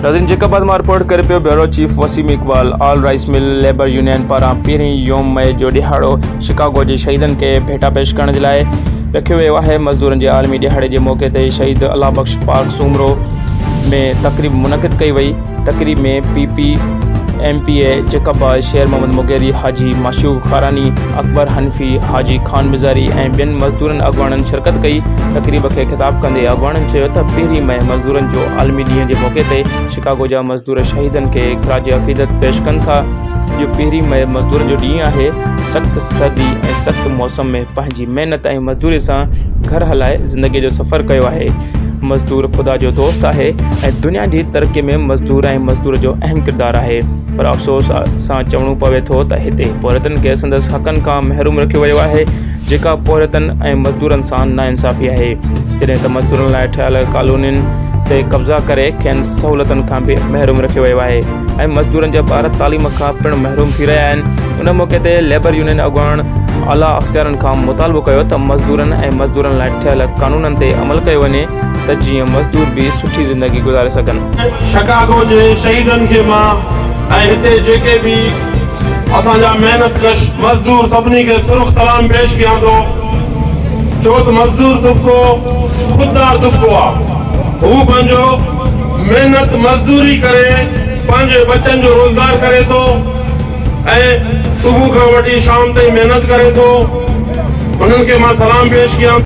नाज़रीन, जैकबाद मां रिपोर्ट करे पियो bureau chief Waseem Iqbal. All rice mill labour union पारां 1 योम मई जो ॾिहाड़ो शिकागो जे शहीदनि खे भेटा पेश करण जे लाइ रखियो वियो आहे। मज़दूरनि जे आलमी ॾिहाड़े जे मौक़े ते शहीद अल्लाह बख्श पार्क सूमरो में तक़रीब मुनक़िद कई वई। तक़रीब में PPMPA जैकबाद शेर मोहम्मद मुगेरी, हाजी माशूक खारानी, अकबर हनफी, हाजी खान मिज़ारी ऐं ॿियनि मज़दूरनि अॻवाननि शिरकत कई। तक़रीब खे ख़िताब कंदे अॻवाननि चयो त 1 मई मज़दूरनि जो आलमी ॾींहं जे मौक़े ते शिकागो जा मज़दूर शहीदनि खे ख़राज अक़ीदत पेश कनि था। इहो 1 मई मज़दूरनि जो ॾींहुं आहे। सख़्त सर्दी ऐं सख़्त मौसम में पंहिंजी महिनत ऐं मज़दूरी सां घर हलाए ज़िंदगीअ जो सफ़र कयो आहे। मज़दूर ख़ुदा जो दोस्त आहे ऐं दुनिया जी तरक़ी में मज़दूर जो अहम किरदारु आहे। पर अफ़सोस सां चवणो पवे थो त हिते पोरतनि खे संदसि हक़नि खां महरूम रखियो वियो आहे, जेका पोरतनि ऐं मज़दूरनि सां नाइंसाफ़ी आहे। जॾहिं त मज़दूरनि लाइ ठहियल कॉलोनियुनि ते कब्ज़ा करे खेनि सहूलियतुनि खां बि महरूम रखियो वियो आहे ऐं मज़दूरनि जा ॿार तालीम खां पिणु महरूम थी रहिया आहिनि। उन मौक़े ते लेबर यूनियन अॻवान आला अख़्तियारनि खां मुतालबो कयो त मज़दूरनि लाइ ठहियल कानूननि ते अमल कयो वञे त जीअं मज़दूर बि सुठी ज़िंदगी गुज़ारे सघनि। शिकागो जे शहीदनि खे मां ऐं हिते जेके बि असांजा महिनतकश मज़दूर सभिनी खे सुर्ख़ सलाम पेश कयां थो, छो त मज़दूर तबिको ख़ुददार तबिको आहे। हू पंहिंजो महिनत मज़दूरी करे पंहिंजे बच्चनि जो रोज़गार करे थो ऐं सुबुह खां वठी शाम ताईं महिनत करे थो। उन्हनि खे मां सलाम पेश कयां।